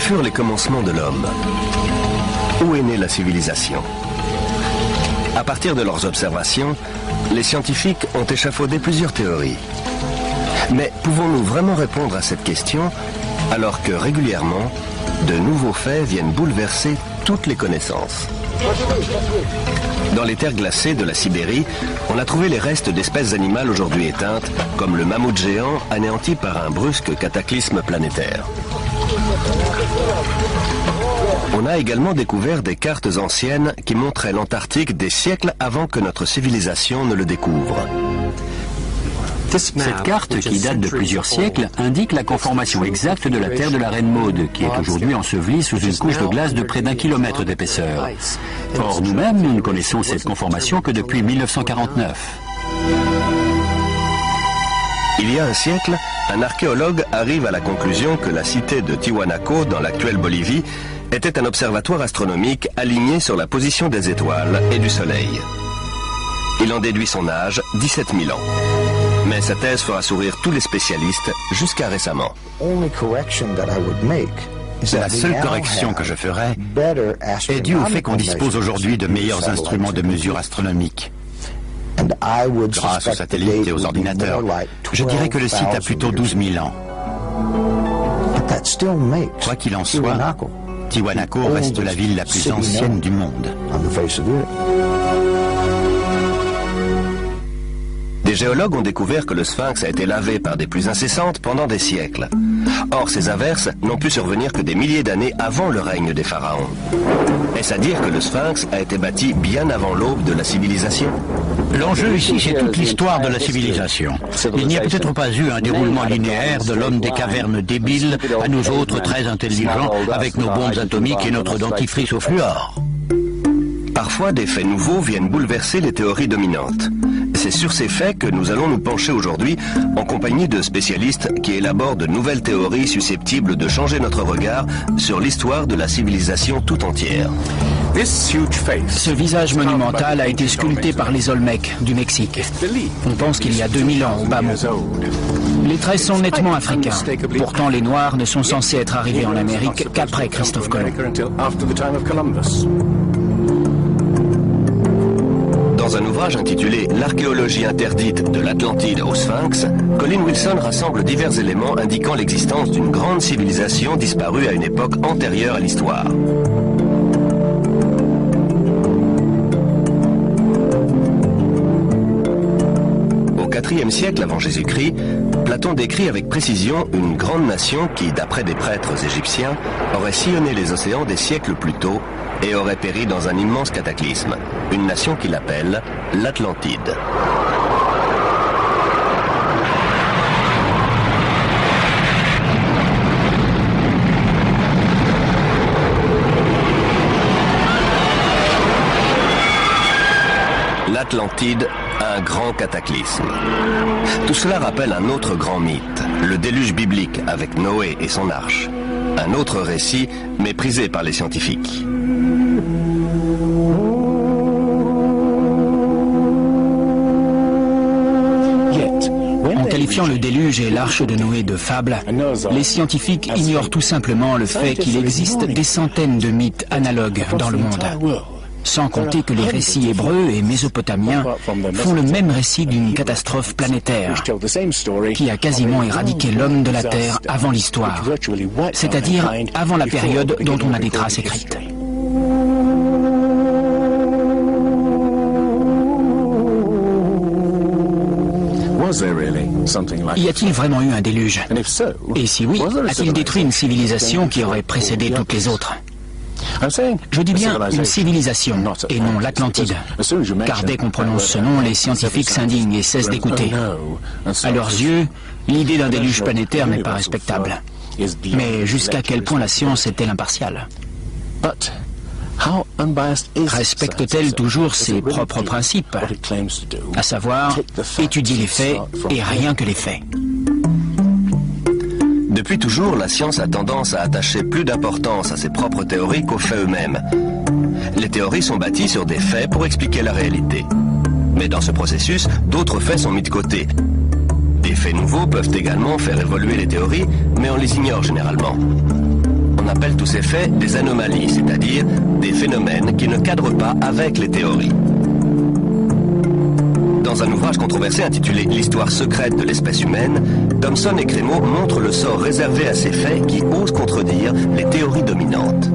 furent les commencements de l'homme? Où est née la civilisation? À partir de leurs observations, les scientifiques ont échafaudé plusieurs théories. Mais pouvons-nous vraiment répondre à cette question alors que régulièrement, de nouveaux faits viennent bouleverser toutes les connaissances? Dans les terres glacées de la Sibérie, on a trouvé les restes d'espèces animales aujourd'hui éteintes, comme le mammouth géant anéanti par un brusque cataclysme planétaire. On a également découvert des cartes anciennes qui montraient l'Antarctique des siècles avant que notre civilisation ne le découvre. Cette carte, qui date de plusieurs siècles, indique la conformation exacte de la Terre de la Reine Maude, qui est aujourd'hui ensevelie sous une couche de glace de près d'1 kilomètre d'épaisseur. Or, nous-mêmes, nous ne connaissons cette conformation que depuis 1949. Il y a un siècle, un archéologue arrive à la conclusion que la cité de Tiwanaku, dans l'actuelle Bolivie, était un observatoire astronomique aligné sur la position des étoiles et du Soleil. Il en déduit son âge, 17 000 ans. Mais sa thèse fera sourire tous les spécialistes jusqu'à récemment. La seule correction que je ferai est due au fait qu'on dispose aujourd'hui de meilleurs instruments de mesure astronomique. Grâce aux satellites et aux ordinateurs, je dirais que le site a plutôt 12 000 ans. Quoi qu'il en soit, Tiwanaku reste la ville la plus ancienne du monde. Des géologues ont découvert que le sphinx a été lavé par des pluies incessantes pendant des siècles. Or, ces averses n'ont pu survenir que des milliers d'années avant le règne des pharaons. Est-ce à dire que le sphinx a été bâti bien avant l'aube de la civilisation? L'enjeu ici, c'est toute l'histoire de la civilisation. Il n'y a peut-être pas eu un déroulement linéaire de l'homme des cavernes débile à nous autres très intelligents avec nos bombes atomiques et notre dentifrice au fluor. Parfois, des faits nouveaux viennent bouleverser les théories dominantes. C'est sur ces faits que nous allons nous pencher aujourd'hui en compagnie de spécialistes qui élaborent de nouvelles théories susceptibles de changer notre regard sur l'histoire de la civilisation tout entière. Ce visage monumental a été sculpté par les Olmecs du Mexique. On pense qu'il y a 2000 ans au bas mot. Les traits sont nettement africains. Pourtant, les Noirs ne sont censés être arrivés en Amérique qu'après Christophe Colomb. Dans un ouvrage intitulé « L'archéologie interdite de l'Atlantide au Sphinx », Colin Wilson rassemble divers éléments indiquant l'existence d'une grande civilisation disparue à une époque antérieure à l'histoire. Au IVe siècle avant Jésus-Christ, Platon décrit avec précision une grande nation qui, d'après des prêtres égyptiens, aurait sillonné les océans des siècles plus tôt et aurait péri dans un immense cataclysme, une nation qu'il appelle l'Atlantide. L'Atlantide, un grand cataclysme. Tout cela rappelle un autre grand mythe, le déluge biblique avec Noé et son arche. Un autre récit méprisé par les scientifiques. En qualifiant le déluge et l'arche de Noé de fable, les scientifiques ignorent tout simplement le fait qu'il existe des centaines de mythes analogues dans le monde. Sans compter que les récits hébreux et mésopotamiens font le même récit d'une catastrophe planétaire qui a quasiment éradiqué l'homme de la Terre avant l'histoire, c'est-à-dire avant la période dont on a des traces écrites. Y a-t-il vraiment eu un déluge? Et si oui, a-t-il détruit une civilisation qui aurait précédé toutes les autres? Je dis bien une civilisation, et non l'Atlantide, car dès qu'on prononce ce nom, les scientifiques s'indignent et cessent d'écouter. À leurs yeux, l'idée d'un déluge planétaire n'est pas respectable. Mais jusqu'à quel point la science est-elle impartiale? Respecte-t-elle toujours ses propres principes, à savoir étudier les faits et rien que les faits? Depuis toujours, la science a tendance à attacher plus d'importance à ses propres théories qu'aux faits eux-mêmes. Les théories sont bâties sur des faits pour expliquer la réalité. Mais dans ce processus, d'autres faits sont mis de côté. Des faits nouveaux peuvent également faire évoluer les théories, mais on les ignore généralement. On appelle tous ces faits des anomalies, c'est-à-dire des phénomènes qui ne cadrent pas avec les théories. Dans un ouvrage controversé intitulé « L'histoire secrète de l'espèce humaine », Thomson et Crémeau montrent le sort réservé à ces faits qui osent contredire les théories dominantes.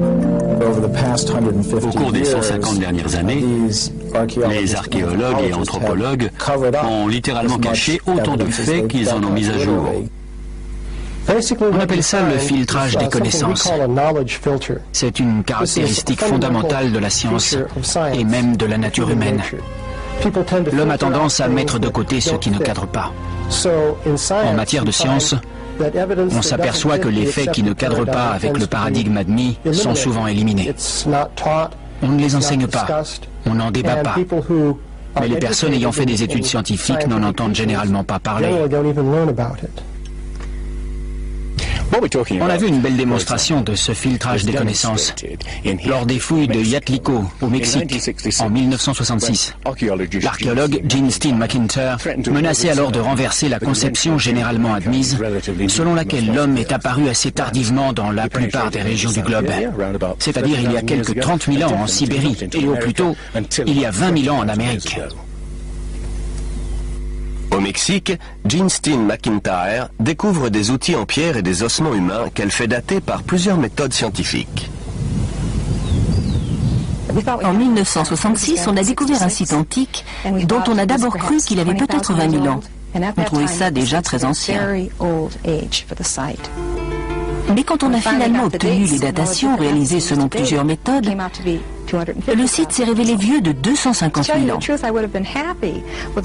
Au cours des 150 dernières années, les archéologues et anthropologues ont littéralement caché autant de faits qu'ils en ont mis à jour. On appelle ça le filtrage des connaissances. C'est une caractéristique fondamentale de la science et même de la nature humaine. L'homme a tendance à mettre de côté ce qui ne cadre pas. En matière de science, on s'aperçoit que les faits qui ne cadrent pas avec le paradigme admis sont souvent éliminés. On ne les enseigne pas, on n'en débat pas. Mais les personnes ayant fait des études scientifiques n'en entendent généralement pas parler. On a vu une belle démonstration de ce filtrage des connaissances lors des fouilles de Yatliko au Mexique en 1966. L'archéologue Gene Steen McIntyre menaçait alors de renverser la conception généralement admise selon laquelle l'homme est apparu assez tardivement dans la plupart des régions du globe, c'est-à-dire il y a quelques 30 000 ans en Sibérie et au plus tôt il y a 20 000 ans en Amérique. Au Mexique, Gene Steen McIntyre découvre des outils en pierre et des ossements humains qu'elle fait dater par plusieurs méthodes scientifiques. En 1966, on a découvert un site antique dont on a d'abord cru qu'il avait peut-être 20 000 ans. On trouvait ça déjà très ancien. Mais quand on a finalement obtenu les datations réalisées selon plusieurs méthodes, le site s'est révélé vieux de 250 000 ans.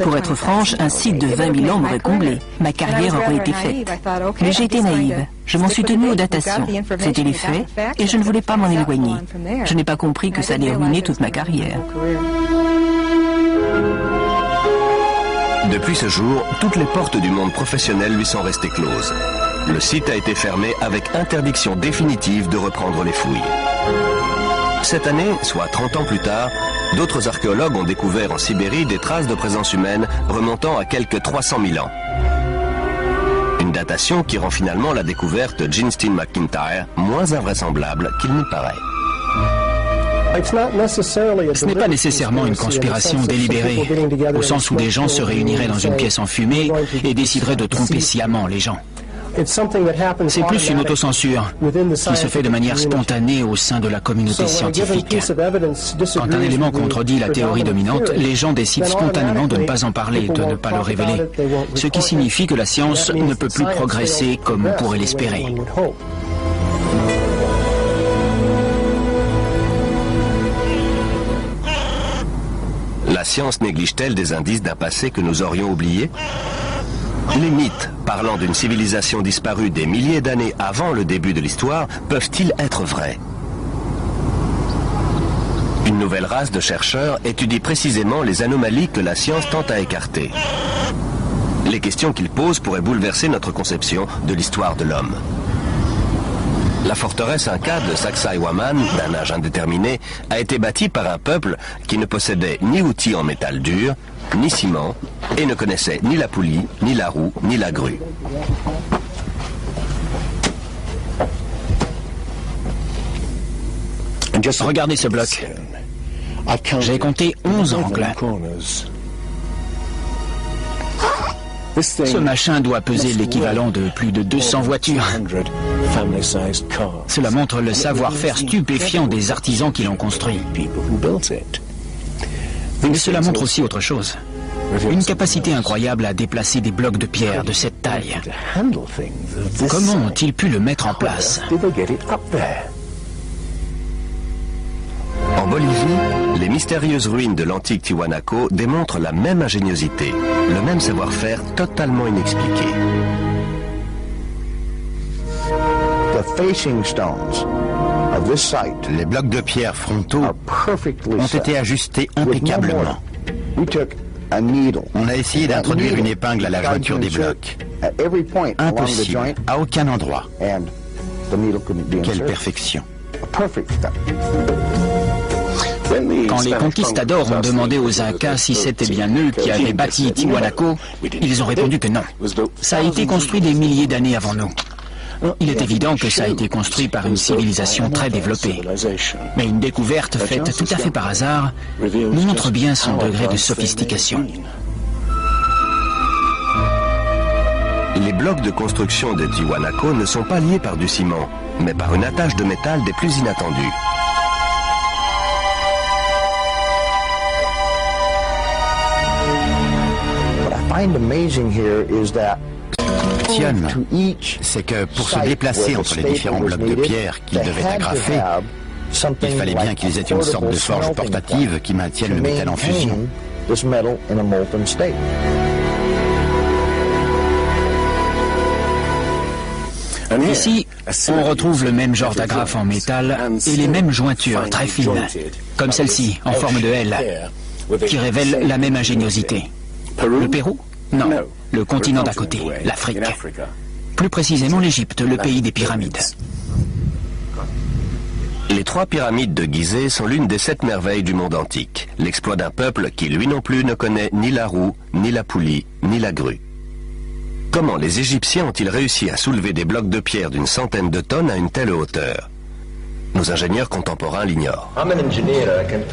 Pour être franche, un site de 20 000 ans m'aurait comblé. Ma carrière aurait été faite. Mais j'ai été naïve. Je m'en suis tenue aux datations. C'était les faits et je ne voulais pas m'en éloigner. Je n'ai pas compris que ça allait ruiner toute ma carrière. Depuis ce jour, toutes les portes du monde professionnel lui sont restées closes. Le site a été fermé avec interdiction définitive de reprendre les fouilles. Cette année, soit 30 ans plus tard, d'autres archéologues ont découvert en Sibérie des traces de présence humaine remontant à quelques 300 000 ans. Une datation qui rend finalement la découverte de Gene Steen McIntyre moins invraisemblable qu'il n'y paraît. Ce n'est pas nécessairement une conspiration délibérée, au sens où des gens se réuniraient dans une pièce enfumée et décideraient de tromper sciemment les gens. C'est plus une autocensure qui se fait de manière spontanée au sein de la communauté scientifique. Quand un élément contredit la théorie dominante, les gens décident spontanément de ne pas en parler, de ne pas le révéler, ce qui signifie que la science ne peut plus progresser comme on pourrait l'espérer. La science néglige-t-elle des indices d'un passé que nous aurions oublié ? Les mythes parlant d'une civilisation disparue des milliers d'années avant le début de l'histoire peuvent-ils être vrais ? Une nouvelle race de chercheurs étudie précisément les anomalies que la science tente à écarter. Les questions qu'ils posent pourraient bouleverser notre conception de l'histoire de l'homme. La forteresse Inca de Sacsayhuaman, d'un âge indéterminé, a été bâtie par un peuple qui ne possédait ni outils en métal dur, ni ciment, et ne connaissait ni la poulie, ni la roue, ni la grue. Regardez ce bloc. J'ai compté 11 angles. Ce machin doit peser l'équivalent de plus de 200 voitures. Cela montre le savoir-faire stupéfiant des artisans qui l'ont construit. Mais cela montre aussi autre chose. Une capacité incroyable à déplacer des blocs de pierre de cette taille. Comment ont-ils pu le mettre en place ? En Bolivie, les mystérieuses ruines de l'antique Tiwanaku démontrent la même ingéniosité, le même savoir-faire totalement inexpliqué. Les blocs de pierre frontaux ont été ajustés impeccablement. On a essayé d'introduire une épingle à la jointure des blocs. Impossible, à aucun endroit. Quelle perfection. Quand les conquistadors ont demandé aux Incas si c'était bien eux qui avaient bâti Tiwanaku, ils ont répondu que non. Ça a été construit des milliers d'années avant nous. Il est évident que ça a été construit par une civilisation très développée. Mais une découverte faite tout à fait par hasard nous montre bien son degré de sophistication. Les blocs de construction de Tiwanaku ne sont pas liés par du ciment, mais par une attache de métal des plus inattendues. C'est que pour se déplacer entre les différents blocs de pierre qu'ils devaient agrafer, il fallait bien qu'ils aient une sorte de forge portative qui maintienne le métal en fusion. Ici, on retrouve le même genre d'agrafe en métal et les mêmes jointures très fines, comme celle-ci, en forme de L, qui révèle la même ingéniosité. Le Pérou? Non, le continent d'à côté, l'Afrique. Plus précisément l'Égypte, le pays des pyramides. Les 3 pyramides de Gizeh sont l'une des 7 merveilles du monde antique, l'exploit d'un peuple qui lui non plus ne connaît ni la roue, ni la poulie, ni la grue. Comment les Égyptiens ont-ils réussi à soulever des blocs de pierre d'une centaine de tonnes à une telle hauteur? Nos ingénieurs contemporains l'ignorent.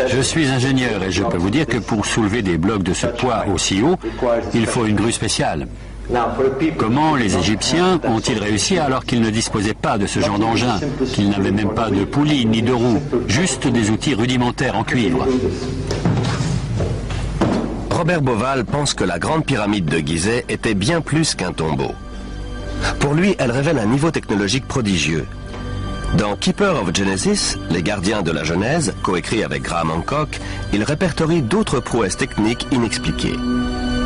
Je suis ingénieur et je peux vous dire que pour soulever des blocs de ce poids aussi haut, il faut une grue spéciale. Comment les Égyptiens ont-ils réussi alors qu'ils ne disposaient pas de ce genre d'engin, qu'ils n'avaient même pas de poulie ni de roue, juste des outils rudimentaires en cuivre? Robert Bauval pense que la grande pyramide de Gizeh était bien plus qu'un tombeau. Pour lui, elle révèle un niveau technologique prodigieux. Dans Keeper of Genesis, les gardiens de la Genèse, coécrit avec Graham Hancock, il répertorie d'autres prouesses techniques inexpliquées.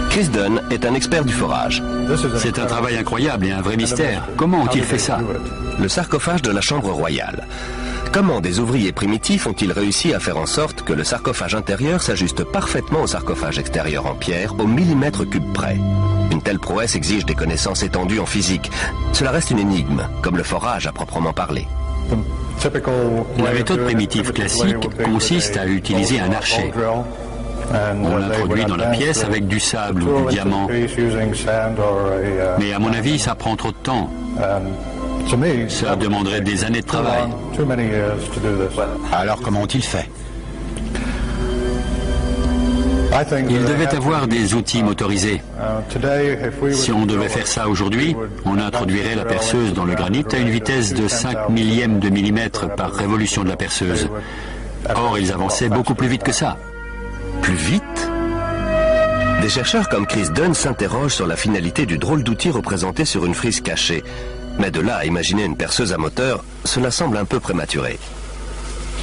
Chris Dunn est un expert du forage. C'est un travail incroyable et un vrai mystère. Comment ont-ils fait ça? Le sarcophage de la chambre royale. Comment des ouvriers primitifs ont-ils réussi à faire en sorte que le sarcophage intérieur s'ajuste parfaitement au sarcophage extérieur en pierre au millimètre cube près? Une telle prouesse exige des connaissances étendues en physique. Cela reste une énigme, comme le forage à proprement parler. La méthode primitive classique consiste à utiliser un archet. On l'introduit dans la pièce avec du sable ou du diamant. Mais à mon avis, ça prend trop de temps. Ça demanderait des années de travail. Alors comment ont-ils fait? Il devait avoir des outils motorisés. Si on devait faire ça aujourd'hui, on introduirait la perceuse dans le granit à une vitesse de 5 millièmes de millimètre par révolution de la perceuse. Or, ils avançaient beaucoup plus vite que ça. Plus vite? Des chercheurs comme Chris Dunn s'interrogent sur la finalité du drôle d'outil représenté sur une frise cachée. Mais de là à imaginer une perceuse à moteur, cela semble un peu prématuré.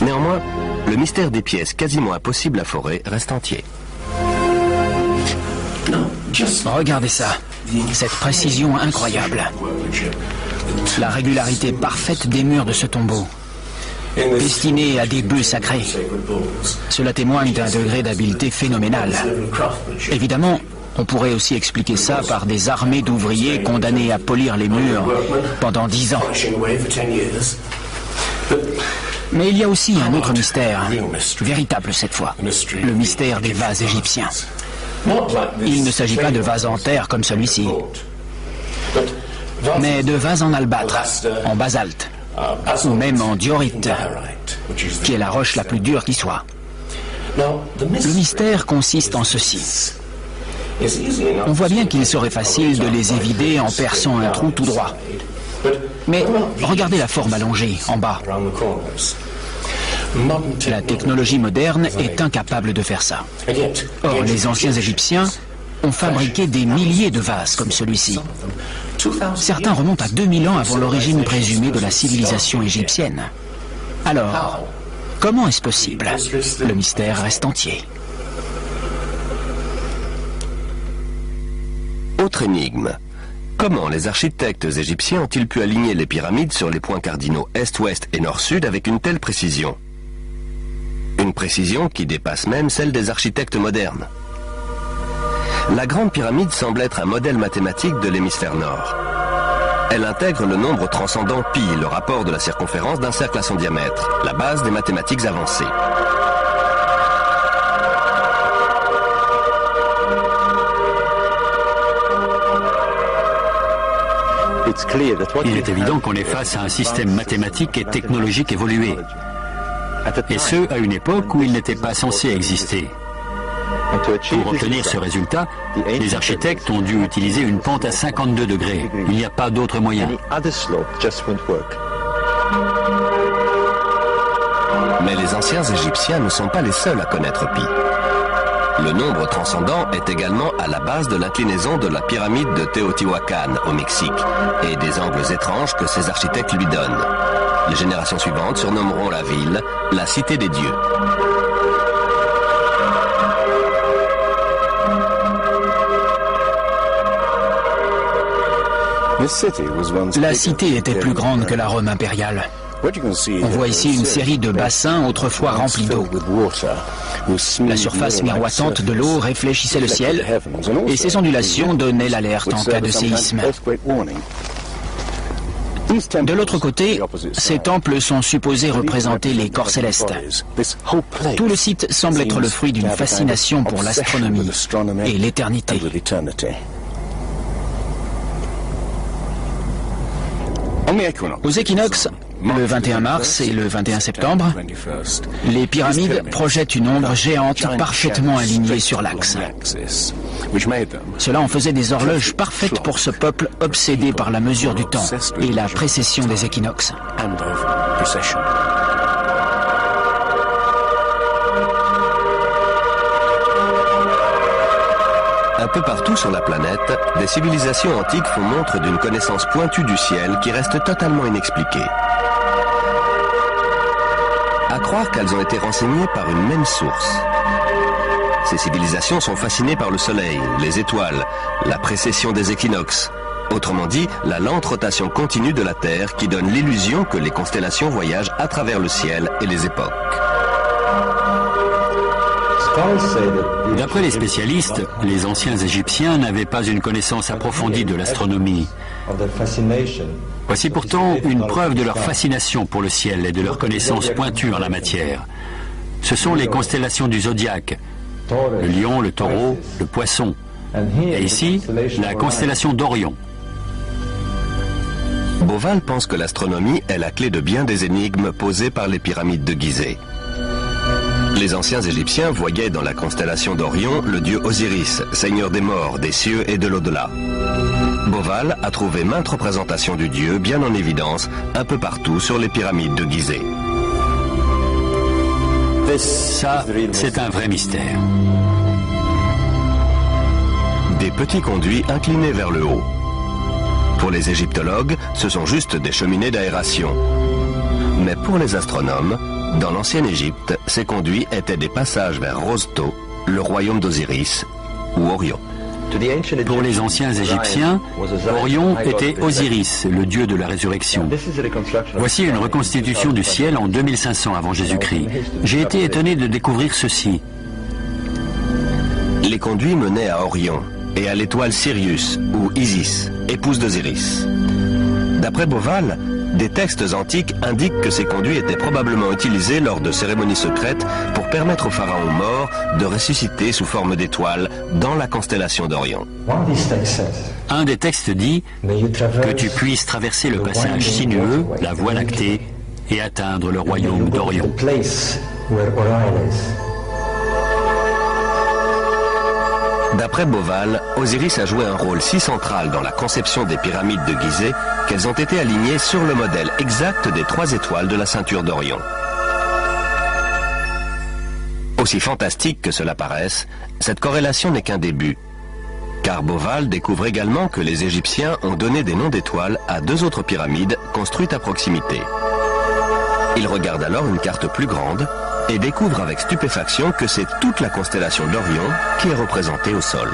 Néanmoins, le mystère des pièces quasiment impossibles à forer reste entier. Regardez ça, cette précision incroyable. La régularité parfaite des murs de ce tombeau, destiné à des bœufs sacrés. Cela témoigne d'un degré d'habileté phénoménal. Évidemment, on pourrait aussi expliquer ça par des armées d'ouvriers condamnés à polir les murs pendant 10 ans. Mais il y a aussi un autre mystère, véritable cette fois, le mystère des vases égyptiens. Il ne s'agit pas de vases en terre comme celui-ci, mais de vases en albâtre, en basalte, ou même en diorite, qui est la roche la plus dure qui soit. Le mystère consiste en ceci. On voit bien qu'il serait facile de les évider en perçant un trou tout droit. Mais regardez la forme allongée, en bas. La technologie moderne est incapable de faire ça. Or, les anciens Égyptiens ont fabriqué des milliers de vases comme celui-ci. Certains remontent à 2000 ans avant l'origine présumée de la civilisation égyptienne. Alors, comment est-ce possible? Le mystère reste entier. Autre énigme. Comment les architectes égyptiens ont-ils pu aligner les pyramides sur les points cardinaux est-ouest et nord-sud avec une telle précision? Une précision qui dépasse même celle des architectes modernes. La Grande Pyramide semble être un modèle mathématique de l'hémisphère nord. Elle intègre le nombre transcendant pi, le rapport de la circonférence d'un cercle à son diamètre, la base des mathématiques avancées. Il est évident qu'on est face à un système mathématique et technologique évolué, et ce, à une époque où il n'était pas censé exister. Pour obtenir ce résultat, les architectes ont dû utiliser une pente à 52 degrés. Il n'y a pas d'autre moyen. Mais les anciens Égyptiens ne sont pas les seuls à connaître pi. Le nombre transcendant est également à la base de l'inclinaison de la pyramide de Teotihuacan au Mexique et des angles étranges que ses architectes lui donnent. Les générations suivantes surnommeront la ville la Cité des Dieux. La cité était plus grande que la Rome impériale. On voit ici une série de bassins autrefois remplis d'eau. La surface miroitante de l'eau réfléchissait le ciel et ses ondulations donnaient l'alerte en cas de séisme. De l'autre côté, ces temples sont supposés représenter les corps célestes. Tout le site semble être le fruit d'une fascination pour l'astronomie et l'éternité. Aux équinoxes, le 21 mars et le 21 septembre, les pyramides projettent une ombre géante parfaitement alignée sur l'axe. Cela en faisait des horloges parfaites pour ce peuple obsédé par la mesure du temps et la précession des équinoxes. Un peu partout sur la planète, des civilisations antiques font montre d'une connaissance pointue du ciel qui reste totalement inexpliquée. À croire qu'elles ont été renseignées par une même source. Ces civilisations sont fascinées par le soleil, les étoiles, la précession des équinoxes. Autrement dit, la lente rotation continue de la Terre qui donne l'illusion que les constellations voyagent à travers le ciel et les époques. D'après les spécialistes, les anciens Égyptiens n'avaient pas une connaissance approfondie de l'astronomie. Voici pourtant une preuve de leur fascination pour le ciel et de leur connaissance pointue en la matière. Ce sont les constellations du zodiaque, le lion, le taureau, le poisson, et ici, la constellation d'Orion. Beauval pense que l'astronomie est la clé de bien des énigmes posées par les pyramides de Gizeh. Les anciens Égyptiens voyaient dans la constellation d'Orion le dieu Osiris, seigneur des morts, des cieux et de l'au-delà. Beauval a trouvé maintes représentations du dieu bien en évidence un peu partout sur les pyramides de Gizeh. Ça, c'est un vrai mystère. Des petits conduits inclinés vers le haut. Pour les égyptologues, ce sont juste des cheminées d'aération. Mais pour les astronomes, dans l'ancienne Égypte, ces conduits étaient des passages vers Rostos, le royaume d'Osiris, ou Orion. Pour les anciens Égyptiens, Orion était Osiris, le dieu de la résurrection. Voici une reconstitution du ciel en 2500 avant Jésus-Christ. J'ai été étonné de découvrir ceci. Les conduits menaient à Orion et à l'étoile Sirius, ou Isis, épouse d'Osiris. D'après Beauval, des textes antiques indiquent que ces conduits étaient probablement utilisés lors de cérémonies secrètes pour permettre aux pharaons morts de ressusciter sous forme d'étoiles dans la constellation d'Orion. Un des textes dit que tu puisses traverser le passage sinueux, la Voie lactée, et atteindre le royaume d'Orion. D'après Beauval, Osiris a joué un rôle si central dans la conception des pyramides de Gizeh qu'elles ont été alignées sur le modèle exact des 3 étoiles de la ceinture d'Orion. Aussi fantastique que cela paraisse, cette corrélation n'est qu'un début. Car Beauval découvre également que les Égyptiens ont donné des noms d'étoiles à 2 autres pyramides construites à proximité. Il regarde alors une carte plus grande et découvre avec stupéfaction que c'est toute la constellation d'Orion qui est représentée au sol.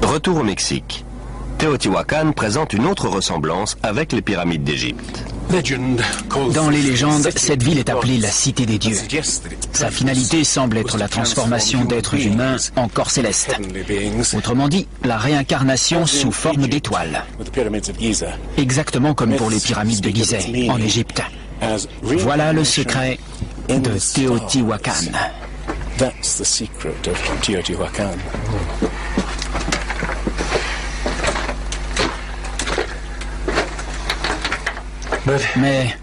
Retour au Mexique. Teotihuacan présente une autre ressemblance avec les pyramides d'Égypte. Dans les légendes, cette ville est appelée la Cité des Dieux. Sa finalité semble être la transformation d'êtres humains en corps célestes. Autrement dit, la réincarnation sous forme d'étoiles. Exactement comme pour les pyramides de Gizeh, en Égypte. Voilà le secret de Teotihuacan. Mais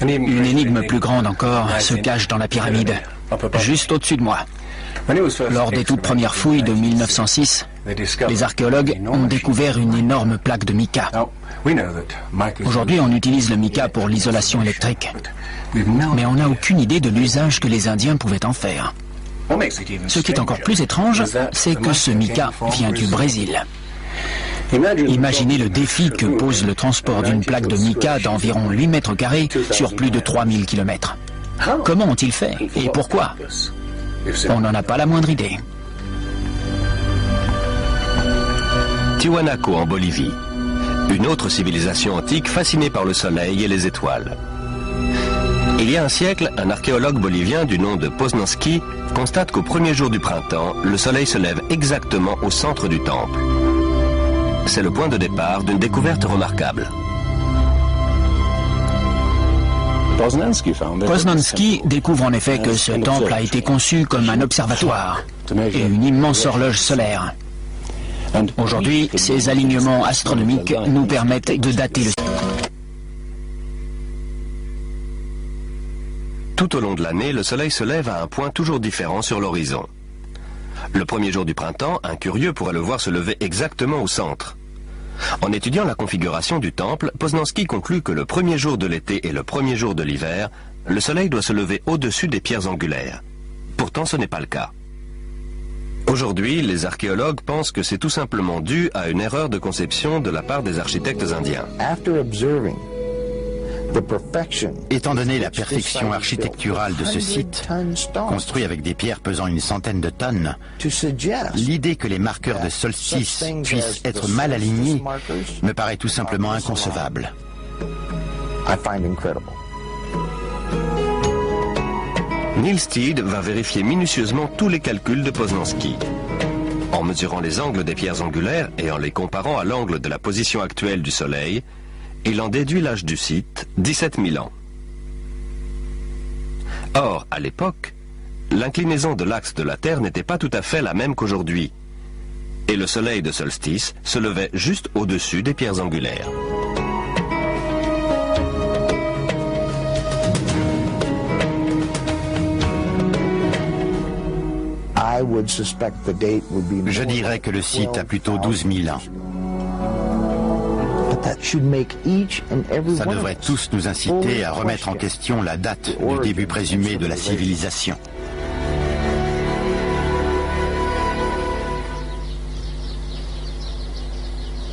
une énigme plus grande encore se cache dans la pyramide, juste au-dessus de moi. Lors des toutes premières fouilles de 1906, les archéologues ont découvert une énorme plaque de mica. Aujourd'hui, on utilise le mica pour l'isolation électrique. Mais on n'a aucune idée de l'usage que les Indiens pouvaient en faire. Ce qui est encore plus étrange, c'est que ce mica vient du Brésil. Imaginez le défi que pose le transport d'une plaque de mica d'environ 8 mètres carrés sur plus de 3000 km. Comment ont-ils fait et pourquoi? On n'en a pas la moindre idée. Tiwanaku en Bolivie. Une autre civilisation antique fascinée par le soleil et les étoiles. Il y a un siècle, un archéologue bolivien du nom de Poznanski constate qu'au premier jour du printemps, le soleil se lève exactement au centre du temple. C'est le point de départ d'une découverte remarquable. Poznanski découvre en effet que ce temple a été conçu comme un observatoire et une immense horloge solaire. Aujourd'hui, ces alignements astronomiques nous permettent de dater le... Tout au long de l'année, le soleil se lève à un point toujours différent sur l'horizon. Le premier jour du printemps, un curieux pourrait le voir se lever exactement au centre. En étudiant la configuration du temple, Poznanski conclut que le premier jour de l'été et le premier jour de l'hiver, le soleil doit se lever au-dessus des pierres angulaires. Pourtant, ce n'est pas le cas. Aujourd'hui, les archéologues pensent que c'est tout simplement dû à une erreur de conception de la part des architectes indiens. Étant donné la perfection architecturale de ce site, construit avec des pierres pesant une centaine de tonnes, l'idée que les marqueurs de solstice puissent être mal alignés me paraît tout simplement inconcevable. Neil Steed va vérifier minutieusement tous les calculs de Poznanski. En mesurant les angles des pierres angulaires et en les comparant à l'angle de la position actuelle du Soleil, il en déduit l'âge du site, 17 000 ans. Or, à l'époque, l'inclinaison de l'axe de la Terre n'était pas tout à fait la même qu'aujourd'hui, et le soleil de solstice se levait juste au-dessus des pierres angulaires. Je dirais que le site a plutôt 12 000 ans. Ça devrait tous nous inciter à remettre en question la date du début présumé de la civilisation.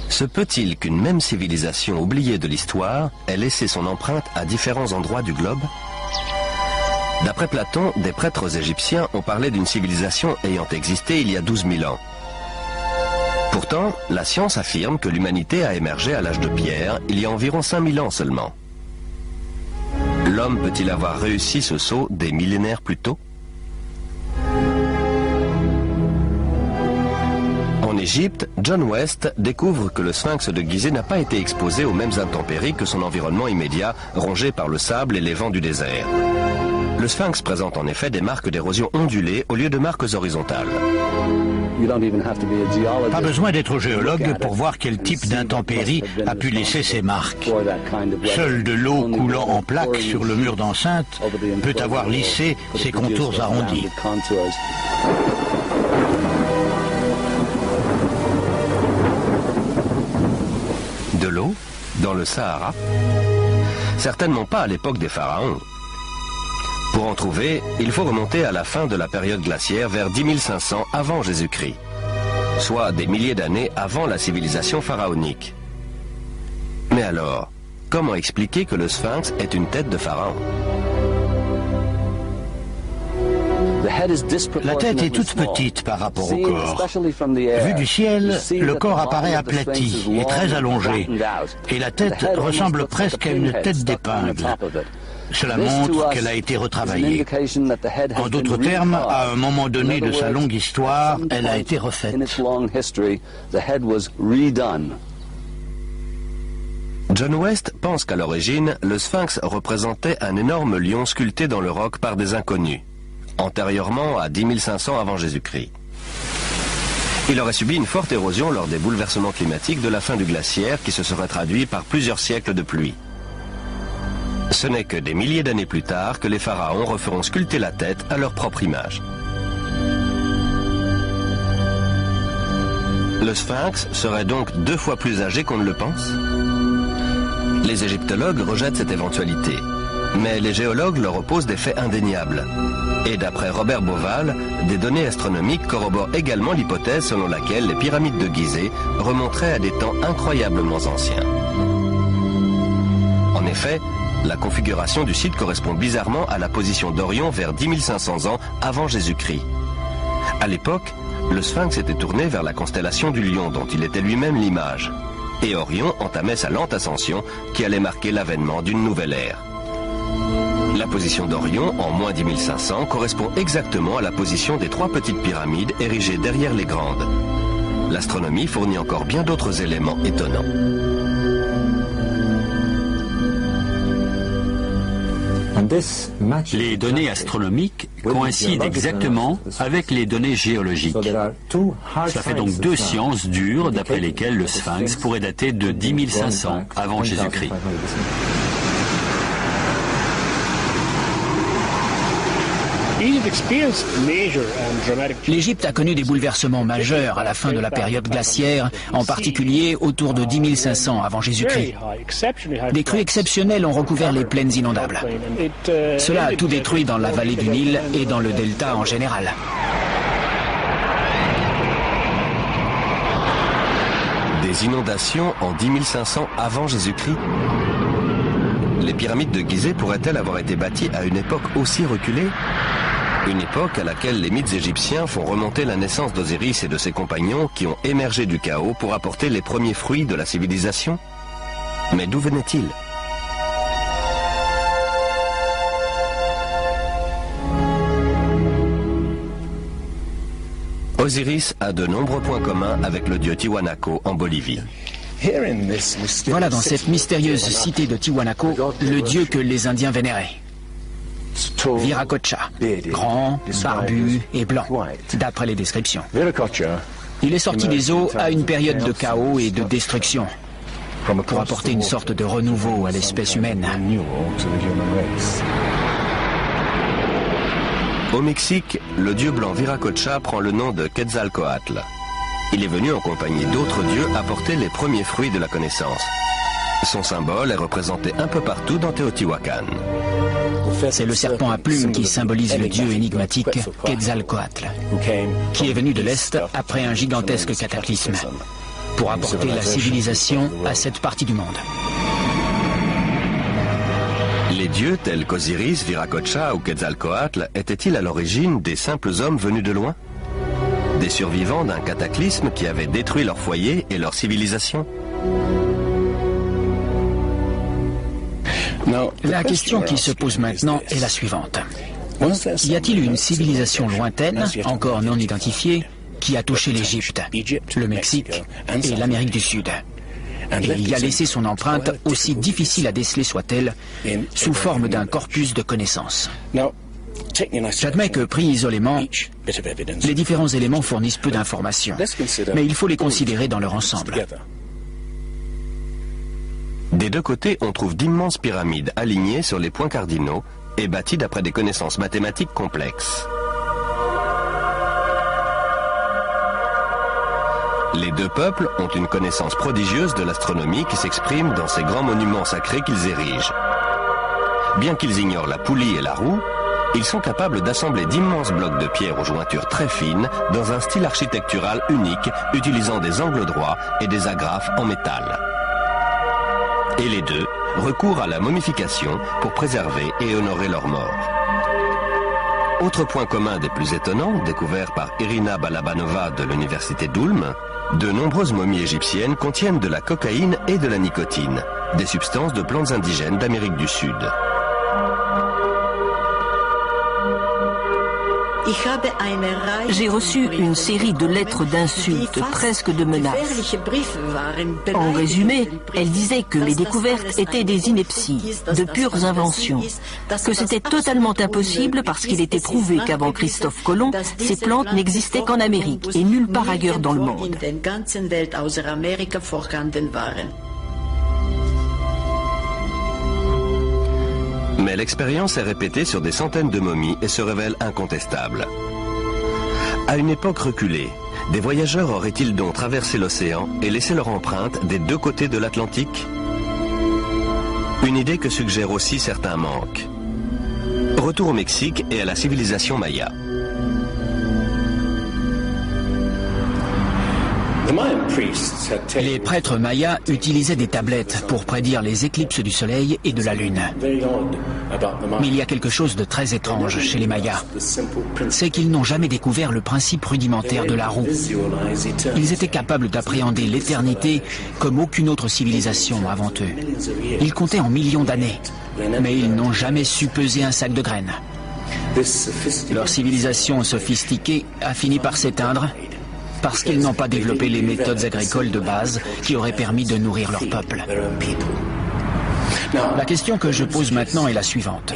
Se peut-il qu'une même civilisation oubliée de l'histoire ait laissé son empreinte à différents endroits du globe? D'après Platon, des prêtres égyptiens ont parlé d'une civilisation ayant existé il y a 12 000 ans. Pourtant, la science affirme que l'humanité a émergé à l'âge de pierre il y a environ 5000 ans seulement. L'homme peut-il avoir réussi ce saut des millénaires plus tôt? En Égypte, John West découvre que le sphinx de Gizeh n'a pas été exposé aux mêmes intempéries que son environnement immédiat, rongé par le sable et les vents du désert. Le sphinx présente en effet des marques d'érosion ondulées au lieu de marques horizontales. Pas besoin d'être géologue pour voir quel type d'intempérie a pu laisser ses marques. Seule de l'eau coulant en plaques sur le mur d'enceinte peut avoir lissé ses contours arrondis. De l'eau, dans le Sahara? Certainement pas à l'époque des pharaons. Pour en trouver, il faut remonter à la fin de la période glaciaire vers 10 500 avant Jésus-Christ, soit des milliers d'années avant la civilisation pharaonique. Mais alors, comment expliquer que le sphinx est une tête de pharaon? La tête est toute petite par rapport au corps. Vu du ciel, le corps apparaît aplati et très allongé, et la tête ressemble presque à une tête d'épingle. Cela montre qu'elle a été retravaillée. En d'autres termes, à un moment donné de sa longue histoire, elle a été refaite. John West pense qu'à l'origine, le sphinx représentait un énorme lion sculpté dans le roc par des inconnus, antérieurement à 10 500 avant Jésus-Christ. Il aurait subi une forte érosion lors des bouleversements climatiques de la fin du glaciaire qui se serait traduit par plusieurs siècles de pluie. Ce n'est que des milliers d'années plus tard que les pharaons referont sculpter la tête à leur propre image. Le sphinx serait donc 2 fois plus âgé qu'on ne le pense? Les égyptologues rejettent cette éventualité, mais les géologues leur opposent des faits indéniables. Et d'après Robert Bauval, des données astronomiques corroborent également l'hypothèse selon laquelle les pyramides de Gizeh remonteraient à des temps incroyablement anciens. En effet, la configuration du site correspond bizarrement à la position d'Orion vers 10 500 ans avant Jésus-Christ. À l'époque, le sphinx était tourné vers la constellation du Lion dont il était lui-même l'image. Et Orion entamait sa lente ascension qui allait marquer l'avènement d'une nouvelle ère. La position d'Orion, en moins 10 500, correspond exactement à la position des 3 petites pyramides érigées derrière les grandes. L'astronomie fournit encore bien d'autres éléments étonnants. Les données astronomiques coïncident exactement avec les données géologiques. Ça fait donc 2 sciences dures d'après lesquelles le sphinx pourrait dater de 10 500 avant Jésus-Christ. L'Égypte a connu des bouleversements majeurs à la fin de la période glaciaire, en particulier autour de 10 500 avant Jésus-Christ. Des crues exceptionnelles ont recouvert les plaines inondables. Cela a tout détruit dans la vallée du Nil et dans le delta en général. Des inondations en 10 500 avant Jésus-Christ? Les pyramides de Gizeh pourraient-elles avoir été bâties à une époque aussi reculée? Une époque à laquelle les mythes égyptiens font remonter la naissance d'Osiris et de ses compagnons qui ont émergé du chaos pour apporter les premiers fruits de la civilisation? Mais d'où venaient-ils? Osiris a de nombreux points communs avec le dieu Tiwanaku en Bolivie. Voilà dans cette mystérieuse cité de Tiwanaku le dieu que les Indiens vénéraient. Viracocha, grand, barbu et blanc, d'après les descriptions. Il est sorti des eaux à une période de chaos et de destruction, pour apporter une sorte de renouveau à l'espèce humaine. Au Mexique, le dieu blanc Viracocha prend le nom de Quetzalcoatl. Il est venu en compagnie d'autres dieux apporter les premiers fruits de la connaissance. Son symbole est représenté un peu partout dans Teotihuacan. C'est le serpent à plumes qui symbolise le dieu énigmatique Quetzalcoatl, qui est venu de l'Est après un gigantesque cataclysme, pour apporter la civilisation à cette partie du monde. Les dieux tels qu'Osiris, Viracocha ou Quetzalcoatl étaient-ils à l'origine des simples hommes venus de loin? Des survivants d'un cataclysme qui avait détruit leur foyer et leur civilisation? La question qui se pose maintenant est la suivante. Y a-t-il une civilisation lointaine, encore non identifiée, qui a touché l'Égypte, le Mexique et l'Amérique du Sud, et y a laissé son empreinte, aussi difficile à déceler soit-elle, sous forme d'un corpus de connaissances? J'admets que, pris isolément, les différents éléments fournissent peu d'informations, mais il faut les considérer dans leur ensemble. Des 2 côtés, on trouve d'immenses pyramides alignées sur les points cardinaux et bâties d'après des connaissances mathématiques complexes. Les 2 peuples ont une connaissance prodigieuse de l'astronomie qui s'exprime dans ces grands monuments sacrés qu'ils érigent. Bien qu'ils ignorent la poulie et la roue, ils sont capables d'assembler d'immenses blocs de pierre aux jointures très fines dans un style architectural unique utilisant des angles droits et des agrafes en métal. Et les 2 recourent à la momification pour préserver et honorer leurs morts. Autre point commun des plus étonnants, découvert par Irina Balabanova de l'université d'Ulm, de nombreuses momies égyptiennes contiennent de la cocaïne et de la nicotine, des substances de plantes indigènes d'Amérique du Sud. J'ai reçu une série de lettres d'insultes, presque de menaces. En résumé, elles disaient que mes découvertes étaient des inepties, de pures inventions, que c'était totalement impossible parce qu'il était prouvé qu'avant Christophe Colomb, ces plantes n'existaient qu'en Amérique et nulle part ailleurs dans le monde. Mais l'expérience est répétée sur des centaines de momies et se révèle incontestable. À une époque reculée, des voyageurs auraient-ils donc traversé l'océan et laissé leur empreinte des deux côtés de l'Atlantique? Une idée que suggèrent aussi certains manques. Retour au Mexique et à la civilisation maya. Les prêtres mayas utilisaient des tablettes pour prédire les éclipses du soleil et de la lune. Mais il y a quelque chose de très étrange chez les mayas. C'est qu'ils n'ont jamais découvert le principe rudimentaire de la roue. Ils étaient capables d'appréhender l'éternité comme aucune autre civilisation avant eux. Ils comptaient en millions d'années, mais ils n'ont jamais su peser un sac de graines. Leur civilisation sophistiquée a fini par s'éteindre parce qu'ils n'ont pas développé les méthodes agricoles de base qui auraient permis de nourrir leur peuple. La question que je pose maintenant est la suivante.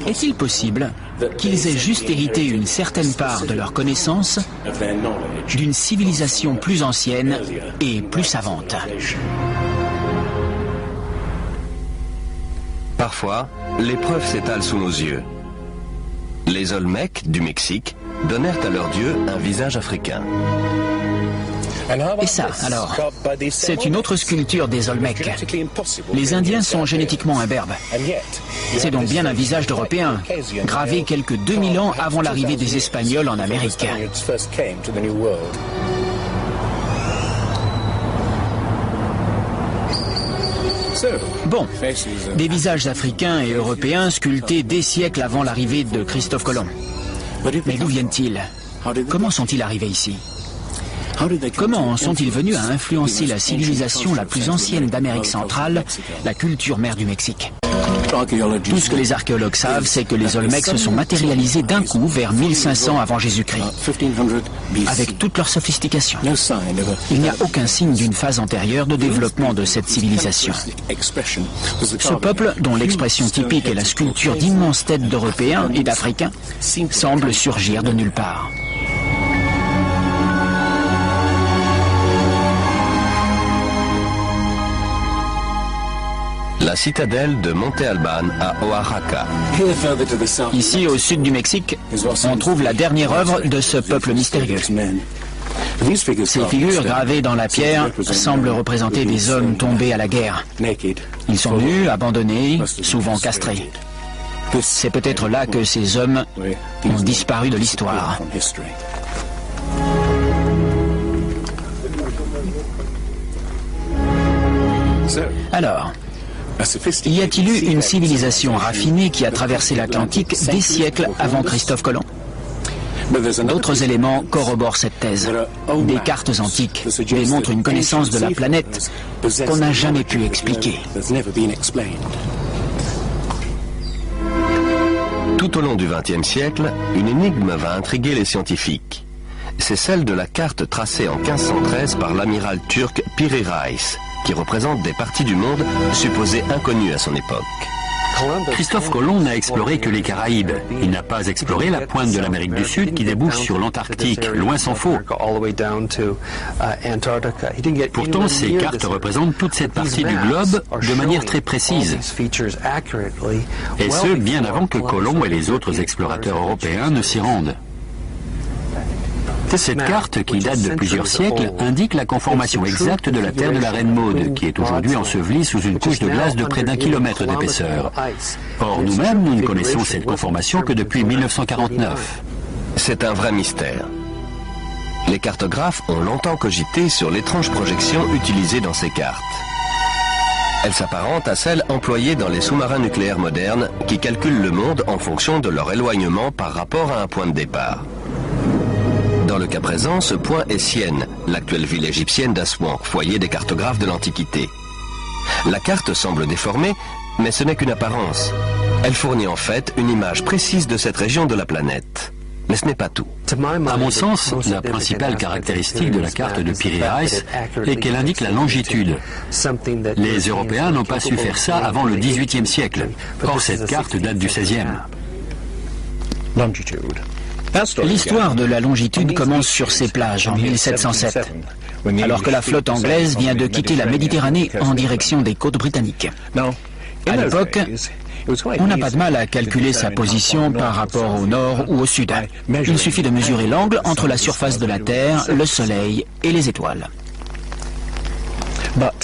Est-il possible qu'ils aient juste hérité une certaine part de leur connaissance d'une civilisation plus ancienne et plus savante? Parfois, les preuves s'étalent sous nos yeux. Les Olmecs du Mexique donnèrent à leur dieu un visage africain. Et ça, alors, c'est une autre sculpture des Olmecs. Les Indiens sont génétiquement imberbes. C'est donc bien un visage d'Européen, gravé quelques 2000 ans avant l'arrivée des Espagnols en Amérique. Bon, des visages africains et européens sculptés des siècles avant l'arrivée de Christophe Colomb. Mais d'où viennent-ils? Comment sont-ils arrivés ici? Comment en sont-ils venus à influencer la civilisation la plus ancienne d'Amérique centrale, la culture mère du Mexique? Tout ce que les archéologues savent, c'est que les Olmecs se sont matérialisés d'un coup vers 1500 avant Jésus-Christ, avec toute leur sophistication. Il n'y a aucun signe d'une phase antérieure de développement de cette civilisation. Ce peuple, dont l'expression typique est la sculpture d'immenses têtes d'Européens et d'Africains, semble surgir de nulle part. La citadelle de Monte Alban à Oaxaca. Ici, au sud du Mexique, on trouve la dernière œuvre de ce peuple mystérieux. Ces figures gravées dans la pierre semblent représenter des hommes tombés à la guerre. Ils sont nus, abandonnés, souvent castrés. C'est peut-être là que ces hommes ont disparu de l'histoire. Alors, y a-t-il eu une civilisation raffinée qui a traversé l'Atlantique des siècles avant Christophe Colomb? D'autres éléments corroborent cette thèse. Des cartes antiques démontrent une connaissance de la planète qu'on n'a jamais pu expliquer. Tout au long du XXe siècle, une énigme va intriguer les scientifiques. C'est celle de la carte tracée en 1513 par l'amiral turc Piri Reis, qui représente des parties du monde supposées inconnues à son époque. Christophe Colomb n'a exploré que les Caraïbes. Il n'a pas exploré la pointe de l'Amérique du Sud qui débouche sur l'Antarctique, loin s'en faut. Pourtant, ces cartes représentent toute cette partie du globe de manière très précise. Et ce, bien avant que Colomb et les autres explorateurs européens ne s'y rendent. Cette carte, qui date de plusieurs siècles, indique la conformation exacte de la terre de la Reine Maude, qui est aujourd'hui ensevelie sous une couche de glace de près d'1 kilomètre d'épaisseur. Or, nous-mêmes, nous ne connaissons cette conformation que depuis 1949. C'est un vrai mystère. Les cartographes ont longtemps cogité sur l'étrange projection utilisée dans ces cartes. Elle s'apparente à celle employée dans les sous-marins nucléaires modernes qui calculent le monde en fonction de leur éloignement par rapport à un point de départ. Dans le cas présent, ce point est Sienne, l'actuelle ville égyptienne d'Assouan, foyer des cartographes de l'Antiquité. La carte semble déformée, mais ce n'est qu'une apparence. Elle fournit en fait une image précise de cette région de la planète. Mais ce n'est pas tout. À mon sens, la principale caractéristique de la carte de Piri Reis est qu'elle indique la longitude. Les Européens n'ont pas su faire ça avant le XVIIIe siècle. Or, cette carte date du XVIe. L'histoire de la longitude commence sur ces plages en 1707, alors que la flotte anglaise vient de quitter la Méditerranée en direction des côtes britanniques. À l'époque, on n'a pas de mal à calculer sa position par rapport au nord ou au sud. Il suffit de mesurer l'angle entre la surface de la Terre, le Soleil et les étoiles.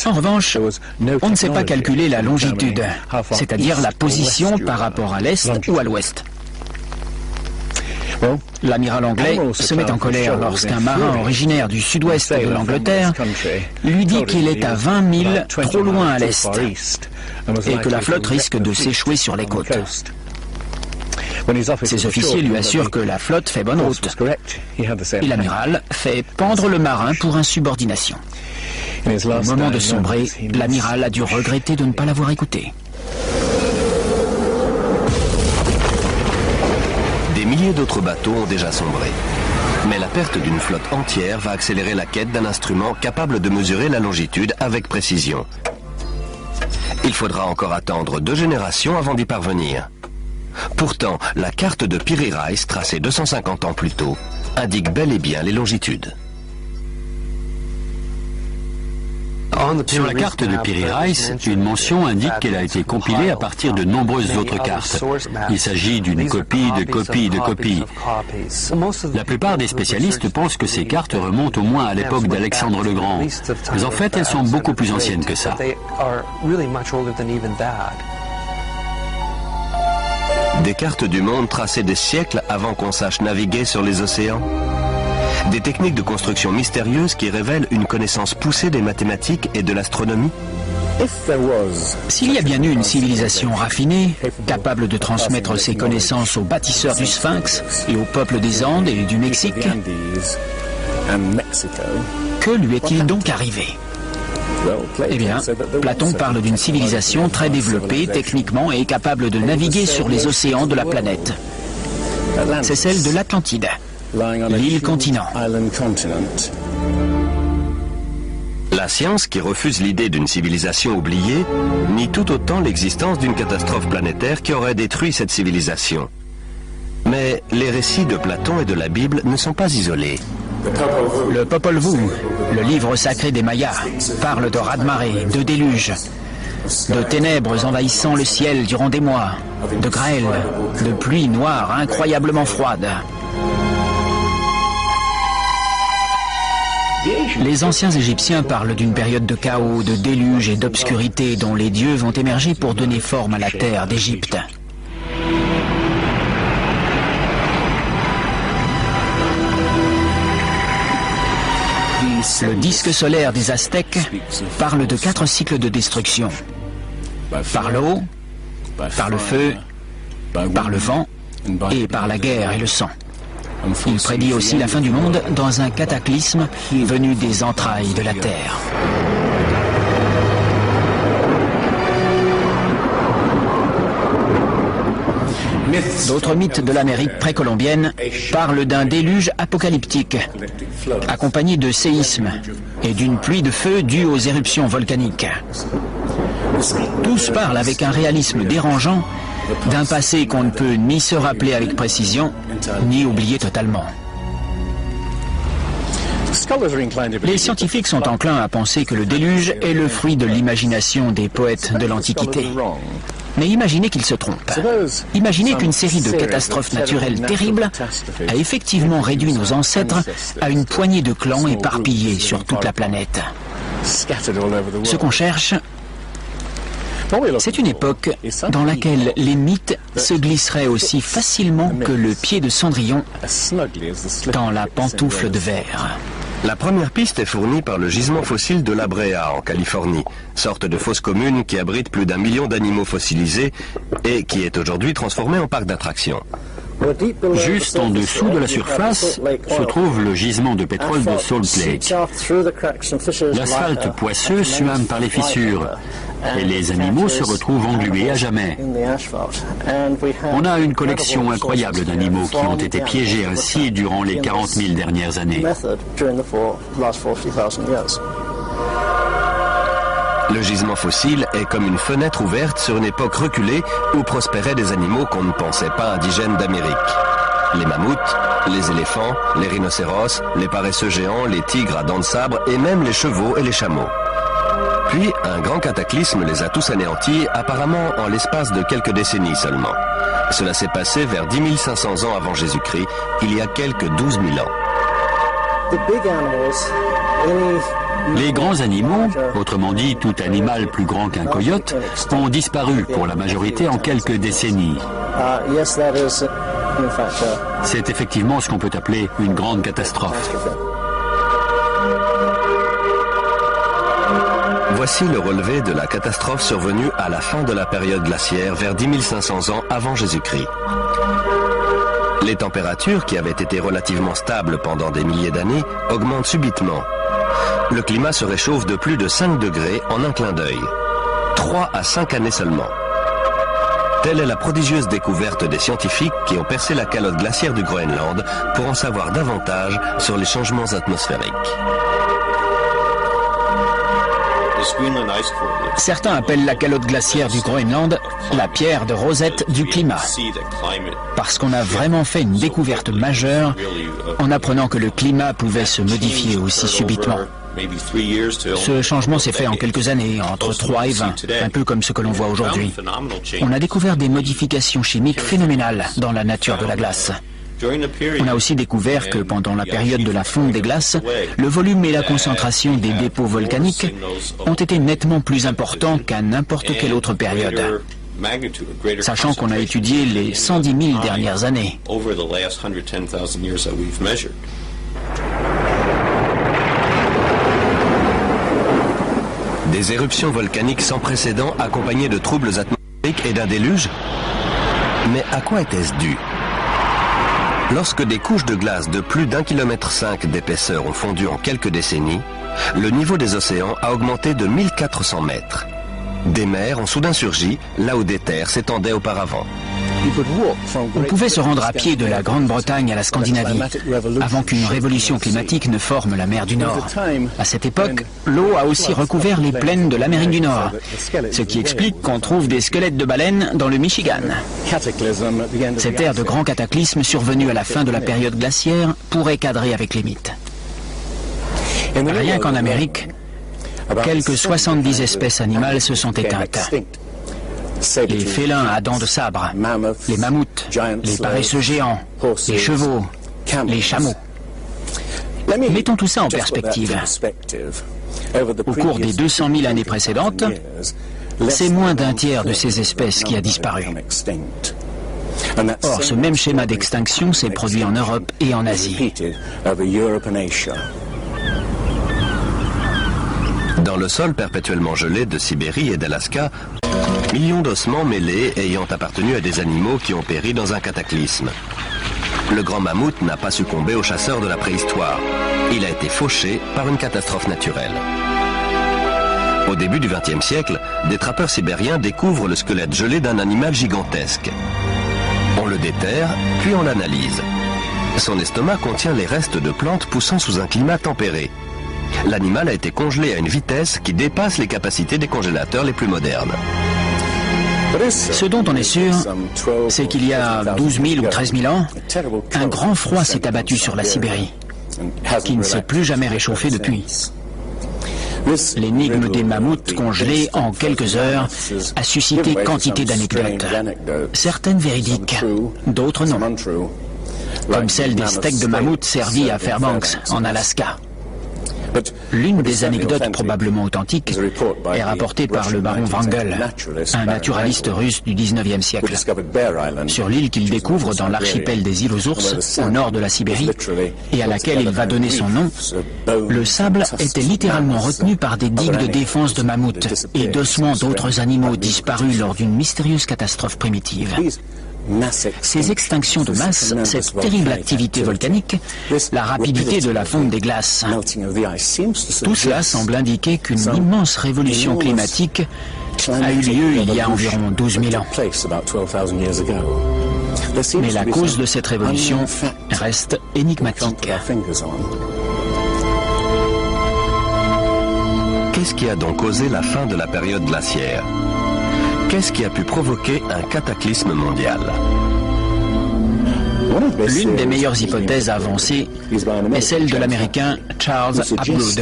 En revanche, on ne sait pas calculer la longitude, c'est-à-dire la position par rapport à l'est ou à l'ouest. L'amiral anglais se met en colère lorsqu'un marin originaire du sud-ouest de l'Angleterre lui dit qu'il est à 20 milles trop loin à l'est et que la flotte risque de s'échouer sur les côtes. Ses officiers lui assurent que la flotte fait bonne route et l'amiral fait pendre le marin pour insubordination. Au moment de sombrer, l'amiral a dû regretter de ne pas l'avoir écouté. Des milliers d'autres bateaux ont déjà sombré. Mais la perte d'une flotte entière va accélérer la quête d'un instrument capable de mesurer la longitude avec précision. Il faudra encore attendre 2 générations avant d'y parvenir. Pourtant, la carte de Piri Reis, tracée 250 ans plus tôt, indique bel et bien les longitudes. Sur la carte de Piri Reis, une mention indique qu'elle a été compilée à partir de nombreuses autres cartes. Il s'agit d'une copie de copie de copie. La plupart des spécialistes pensent que ces cartes remontent au moins à l'époque d'Alexandre le Grand. Mais en fait, elles sont beaucoup plus anciennes que ça. Des cartes du monde tracées des siècles avant qu'on sache naviguer sur les océans. Des techniques de construction mystérieuses qui révèlent une connaissance poussée des mathématiques et de l'astronomie. S'il y a bien eu une civilisation raffinée, capable de transmettre ses connaissances aux bâtisseurs du Sphinx et au peuple des Andes et du Mexique, que lui est-il donc arrivé? Eh bien, Platon parle d'une civilisation très développée techniquement et capable de naviguer sur les océans de la planète. C'est celle de l'Atlantide, l'île-continent. La science, qui refuse l'idée d'une civilisation oubliée, nie tout autant l'existence d'une catastrophe planétaire qui aurait détruit cette civilisation. Mais les récits de Platon et de la Bible ne sont pas isolés. Le Popol Vuh, le livre sacré des Mayas, parle de raz-de-marée, de déluge, de ténèbres envahissant le ciel durant des mois, de grêle, de pluie noire incroyablement froide. Les anciens Égyptiens parlent d'une période de chaos, de déluge et d'obscurité dont les dieux vont émerger pour donner forme à la terre d'Égypte. Le disque solaire des Aztèques parle de 4 cycles de destruction. Par l'eau, par le feu, par le vent et par la guerre et le sang. Il prédit aussi la fin du monde dans un cataclysme venu des entrailles de la Terre. D'autres mythes de l'Amérique précolombienne parlent d'un déluge apocalyptique, accompagné de séismes et d'une pluie de feu due aux éruptions volcaniques. Tous parlent avec un réalisme dérangeant d'un passé qu'on ne peut ni se rappeler avec précision, ni oublier totalement. Les scientifiques sont enclins à penser que le déluge est le fruit de l'imagination des poètes de l'Antiquité. Mais imaginez qu'ils se trompent. Imaginez qu'une série de catastrophes naturelles terribles a effectivement réduit nos ancêtres à une poignée de clans éparpillés sur toute la planète. Ce qu'on cherche, c'est une époque dans laquelle les mythes se glisseraient aussi facilement que le pied de Cendrillon dans la pantoufle de verre. La première piste est fournie par le gisement fossile de La Brea en Californie, sorte de fosse commune qui abrite plus d'1 million d'animaux fossilisés et qui est aujourd'hui transformée en parc d'attractions. Juste en dessous de la surface se trouve le gisement de pétrole de Salt Lake. L'asphalte poisseux suinte par les fissures et les animaux se retrouvent englués à jamais. On a une collection incroyable d'animaux qui ont été piégés ainsi durant les 40 000 dernières années. Le gisement fossile est comme une fenêtre ouverte sur une époque reculée où prospéraient des animaux qu'on ne pensait pas indigènes d'Amérique. Les mammouths, les éléphants, les rhinocéros, les paresseux géants, les tigres à dents de sabre et même les chevaux et les chameaux. Puis, un grand cataclysme les a tous anéantis, apparemment en l'espace de quelques décennies seulement. Cela s'est passé vers 10 500 ans avant Jésus-Christ, il y a quelques 12 000 ans. Les grands animaux, autrement dit tout animal plus grand qu'un coyote, ont disparu pour la majorité en quelques décennies. C'est effectivement ce qu'on peut appeler une grande catastrophe. Voici le relevé de la catastrophe survenue à la fin de la période glaciaire vers 10 500 ans avant Jésus-Christ. Les températures, qui avaient été relativement stables pendant des milliers d'années, augmentent subitement. Le climat se réchauffe de plus de 5 degrés en un clin d'œil. 3 à 5 années seulement. Telle est la prodigieuse découverte des scientifiques qui ont percé la calotte glaciaire du Groenland pour en savoir davantage sur les changements atmosphériques. Certains appellent la calotte glaciaire du Groenland la pierre de Rosette du climat, parce qu'on a vraiment fait une découverte majeure en apprenant que le climat pouvait se modifier aussi subitement. Ce changement s'est fait en quelques années, entre 3 et 20, un peu comme ce que l'on voit aujourd'hui. On a découvert des modifications chimiques phénoménales dans la nature de la glace. On a aussi découvert que pendant la période de la fonte des glaces, le volume et la concentration des dépôts volcaniques ont été nettement plus importants qu'à n'importe quelle autre période, sachant qu'on a étudié les 110 000 dernières années. Des éruptions volcaniques sans précédent accompagnées de troubles atmosphériques et d'un déluge? Mais à quoi était-ce dû? Lorsque des couches de glace de plus d'1,5 km d'épaisseur ont fondu en quelques décennies, le niveau des océans a augmenté de 1400 mètres. Des mers ont soudain surgi là où des terres s'étendaient auparavant. On pouvait se rendre à pied de la Grande-Bretagne à la Scandinavie, avant qu'une révolution climatique ne forme la mer du Nord. À cette époque, l'eau a aussi recouvert les plaines de l'Amérique du Nord, ce qui explique qu'on trouve des squelettes de baleines dans le Michigan. Cette ère de grand cataclysme survenue à la fin de la période glaciaire pourrait cadrer avec les mythes. Rien qu'en Amérique, quelques 70 espèces animales se sont éteintes. Les félins à dents de sabre, les mammouths, les paresseux géants, les chevaux, les chameaux. Mettons tout ça en perspective. Au cours des 200 000 années précédentes, c'est moins d'un tiers de ces espèces qui a disparu. Or, ce même schéma d'extinction s'est produit en Europe et en Asie. Dans le sol perpétuellement gelé de Sibérie et d'Alaska, millions d'ossements mêlés ayant appartenu à des animaux qui ont péri dans un cataclysme. Le grand mammouth n'a pas succombé aux chasseurs de la préhistoire. Il a été fauché par une catastrophe naturelle. Au début du XXe siècle, des trappeurs sibériens découvrent le squelette gelé d'un animal gigantesque. On le déterre, puis on l'analyse. Son estomac contient les restes de plantes poussant sous un climat tempéré. L'animal a été congelé à une vitesse qui dépasse les capacités des congélateurs les plus modernes. Ce dont on est sûr, c'est qu'il y a 12 000 ou 13 000 ans, un grand froid s'est abattu sur la Sibérie, qui ne s'est plus jamais réchauffé depuis. L'énigme des mammouths congelés en quelques heures a suscité quantité d'anecdotes, certaines véridiques, d'autres non, comme celle des steaks de mammouth servis à Fairbanks, en Alaska. L'une des anecdotes probablement authentiques est rapportée par le baron Wrangel, un naturaliste russe du 19e siècle. Sur l'île qu'il découvre dans l'archipel des îles aux ours, au nord de la Sibérie, et à laquelle il va donner son nom, le sable était littéralement retenu par des digues de défense de mammouths et d'ossements d'autres animaux disparus lors d'une mystérieuse catastrophe primitive. Ces extinctions de masse, cette terrible activité volcanique, la rapidité de la fonte des glaces, tout cela semble indiquer qu'une immense révolution climatique a eu lieu il y a environ 12 000 ans. Mais la cause de cette révolution reste énigmatique. Qu'est-ce qui a donc causé la fin de la période glaciaire? Qu'est-ce qui a pu provoquer un cataclysme mondial? L'une des meilleures hypothèses avancées est celle de l'Américain Charles Hapgood.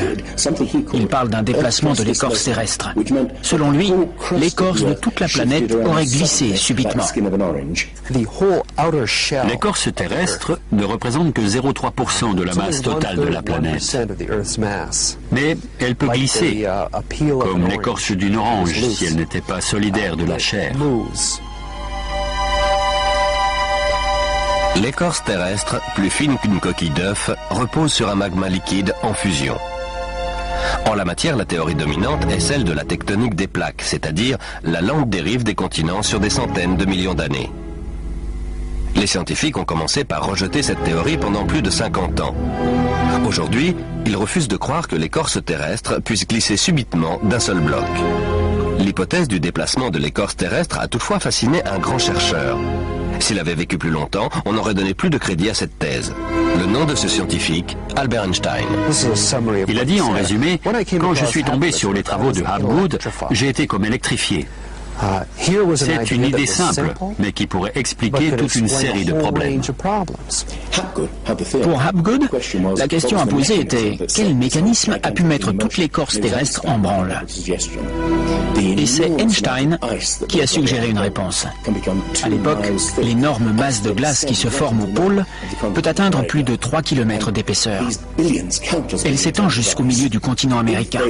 Il parle d'un déplacement de l'écorce terrestre. Selon lui, l'écorce de toute la planète aurait glissé subitement. L'écorce terrestre ne représente que 0,3% de la masse totale de la planète. Mais elle peut glisser, comme l'écorce d'une orange si elle n'était pas solidaire de la chair. L'écorce terrestre, plus fine qu'une coquille d'œuf, repose sur un magma liquide en fusion. En la matière, la théorie dominante est celle de la tectonique des plaques, c'est-à-dire la lente dérive des continents sur des centaines de millions d'années. Les scientifiques ont commencé par rejeter cette théorie pendant plus de 50 ans. Aujourd'hui, ils refusent de croire que l'écorce terrestre puisse glisser subitement d'un seul bloc. L'hypothèse du déplacement de l'écorce terrestre a toutefois fasciné un grand chercheur. S'il avait vécu plus longtemps, on aurait donné plus de crédit à cette thèse. Le nom de ce scientifique, Albert Einstein. Il a dit en résumé, quand je suis tombé sur les travaux de Hapgood, j'ai été comme électrifié. C'est une idée simple, mais qui pourrait expliquer toute une série de problèmes. Pour Hapgood, la question à poser était quel mécanisme a pu mettre toute l'écorce terrestre en branle? Et c'est Einstein qui a suggéré une réponse. À l'époque, l'énorme masse de glace qui se forme au pôle peut atteindre plus de 3 km d'épaisseur. Elle s'étend jusqu'au milieu du continent américain.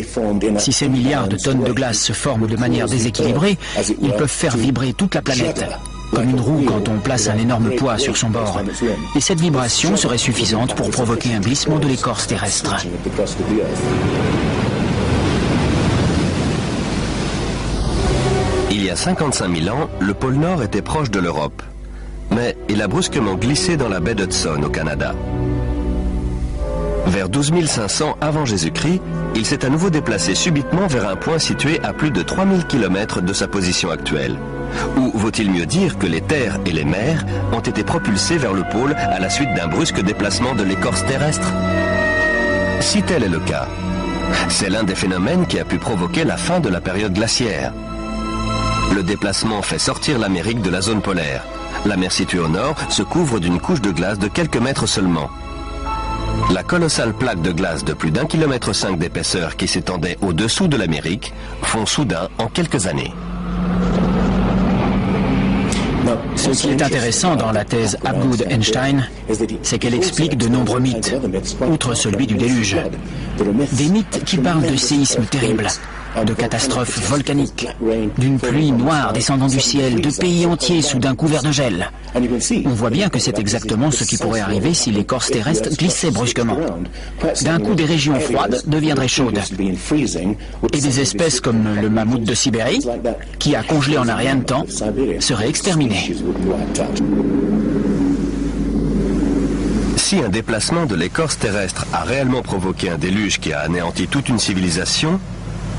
Si ces milliards de tonnes de glace se forment de manière déséquilibrée, ils peuvent faire vibrer toute la planète, comme une roue quand on place un énorme poids sur son bord. Et cette vibration serait suffisante pour provoquer un glissement de l'écorce terrestre. Il y a 55 000 ans, le pôle Nord était proche de l'Europe. Mais il a brusquement glissé dans la baie d'Hudson au Canada. Vers 12 500 avant Jésus-Christ, il s'est à nouveau déplacé subitement vers un point situé à plus de 3000 km de sa position actuelle. Ou vaut-il mieux dire que les terres et les mers ont été propulsés vers le pôle à la suite d'un brusque déplacement de l'écorce terrestre? Si tel est le cas, c'est l'un des phénomènes qui a pu provoquer la fin de la période glaciaire. Le déplacement fait sortir l'Amérique de la zone polaire. La mer située au nord se couvre d'une couche de glace de quelques mètres seulement. La colossale plaque de glace de plus d'1,5 km d'épaisseur qui s'étendait au-dessous de l'Amérique fond soudain en quelques années. Ce qui est intéressant dans la thèse Hapgood-Einstein, c'est qu'elle explique de nombreux mythes, outre celui du déluge. Des mythes qui parlent de séismes terribles, de catastrophes volcaniques, d'une pluie noire descendant du ciel, de pays entiers soudain couverts de gel. On voit bien que c'est exactement ce qui pourrait arriver si l'écorce terrestre glissait brusquement. D'un coup, des régions froides deviendraient chaudes. Et des espèces comme le mammouth de Sibérie, qui a congelé en un rien de temps, seraient exterminées. Si un déplacement de l'écorce terrestre a réellement provoqué un déluge qui a anéanti toute une civilisation,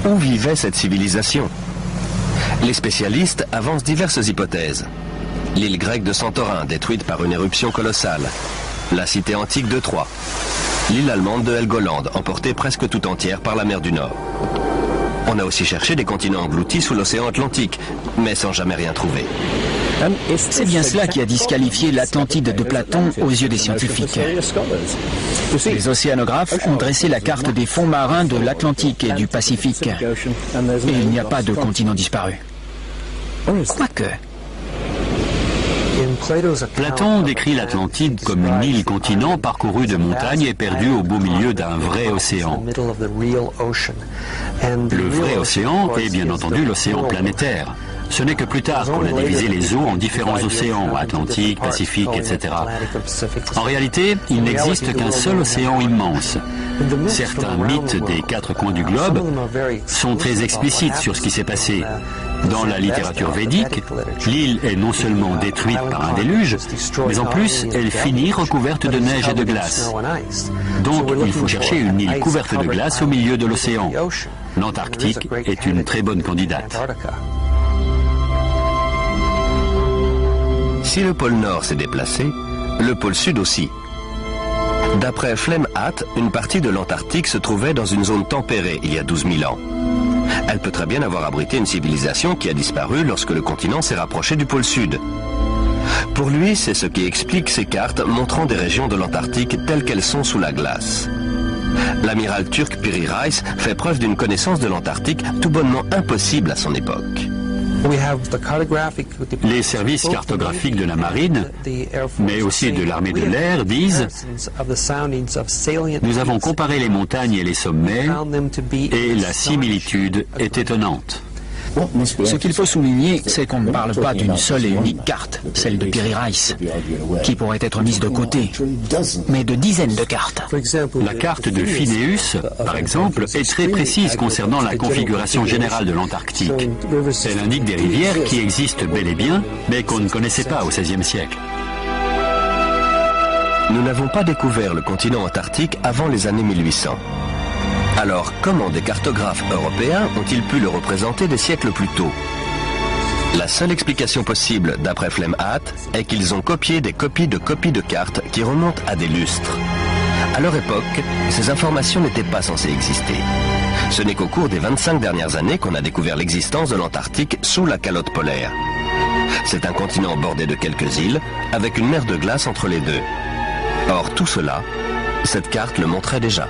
où vivait cette civilisation? Les spécialistes avancent diverses hypothèses. L'île grecque de Santorin, détruite par une éruption colossale. La cité antique de Troie. L'île allemande de Helgoland, emportée presque tout entière par la mer du Nord. On a aussi cherché des continents engloutis sous l'océan Atlantique, mais sans jamais rien trouver. C'est bien cela qui a disqualifié l'Atlantide de Platon aux yeux des scientifiques. Les océanographes ont dressé la carte des fonds marins de l'Atlantique et du Pacifique. Et il n'y a pas de continent disparu. Quoique. Platon décrit l'Atlantide comme une île-continent parcourue de montagnes et perdue au beau milieu d'un vrai océan. Le vrai océan est bien entendu l'océan planétaire. Ce n'est que plus tard qu'on a divisé les eaux en différents océans, Atlantique, Pacifique, etc. En réalité, il n'existe qu'un seul océan immense. Certains mythes des 4 coins du globe sont très explicites sur ce qui s'est passé. Dans la littérature védique, l'île est non seulement détruite par un déluge, mais en plus, elle finit recouverte de neige et de glace. Donc, il faut chercher une île couverte de glace au milieu de l'océan. L'Antarctique est une très bonne candidate. Si le pôle Nord s'est déplacé, le pôle Sud aussi. D'après Flemhatt, une partie de l'Antarctique se trouvait dans une zone tempérée il y a 12 000 ans. Elle peut très bien avoir abrité une civilisation qui a disparu lorsque le continent s'est rapproché du pôle Sud. Pour lui, c'est ce qui explique ces cartes montrant des régions de l'Antarctique telles qu'elles sont sous la glace. L'amiral turc Piri Reis fait preuve d'une connaissance de l'Antarctique tout bonnement impossible à son époque. Les services cartographiques de la marine, mais aussi de l'armée de l'air, disent « Nous avons comparé les montagnes et les sommets et la similitude est étonnante. » Ce qu'il faut souligner, c'est qu'on ne parle pas d'une seule et unique carte, celle de Piri Reis, qui pourrait être mise de côté, mais de dizaines de cartes. La carte de Phineus, par exemple, est très précise concernant la configuration générale de l'Antarctique. Elle indique des rivières qui existent bel et bien, mais qu'on ne connaissait pas au XVIe siècle. Nous n'avons pas découvert le continent antarctique avant les années 1800. Alors, comment des cartographes européens ont-ils pu le représenter des siècles plus tôt? La seule explication possible, d'après Flemhatt, est qu'ils ont copié des copies de cartes qui remontent à des lustres. À leur époque, ces informations n'étaient pas censées exister. Ce n'est qu'au cours des 25 dernières années qu'on a découvert l'existence de l'Antarctique sous la calotte polaire. C'est un continent bordé de quelques îles, avec une mer de glace entre les deux. Or, tout cela, cette carte le montrait déjà.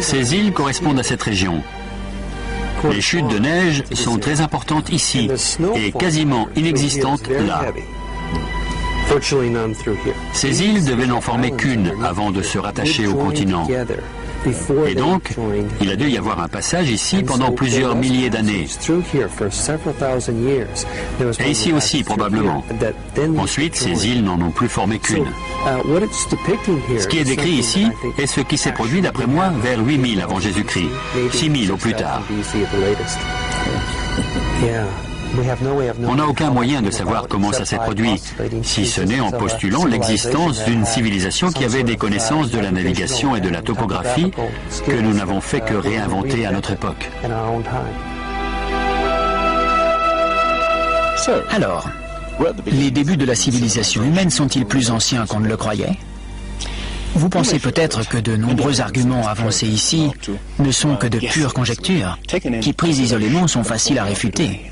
Ces îles correspondent à cette région. Les chutes de neige sont très importantes ici et quasiment inexistantes là. Ces îles devaient n'en former qu'une avant de se rattacher au continent. Et donc, il a dû y avoir un passage ici pendant plusieurs milliers d'années. Et ici aussi, probablement. Ensuite, ces îles n'en ont plus formé qu'une. Ce qui est décrit ici est ce qui s'est produit, d'après moi, vers 8000 avant Jésus-Christ, 6000 au plus tard. On n'a aucun moyen de savoir comment ça s'est produit, si ce n'est en postulant l'existence d'une civilisation qui avait des connaissances de la navigation et de la topographie que nous n'avons fait que réinventer à notre époque. Alors, les débuts de la civilisation humaine sont-ils plus anciens qu'on ne le croyait? Vous pensez peut-être que de nombreux arguments avancés ici ne sont que de pures conjectures, qui prises isolément sont faciles à réfuter.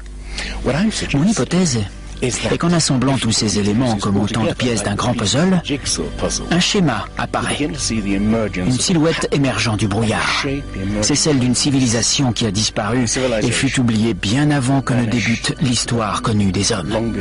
Mon hypothèse est qu'en assemblant tous ces éléments comme autant de pièces d'un grand puzzle, un schéma apparaît, une silhouette émergeant du brouillard. C'est celle d'une civilisation qui a disparu et fut oubliée bien avant que ne débute l'histoire connue des hommes.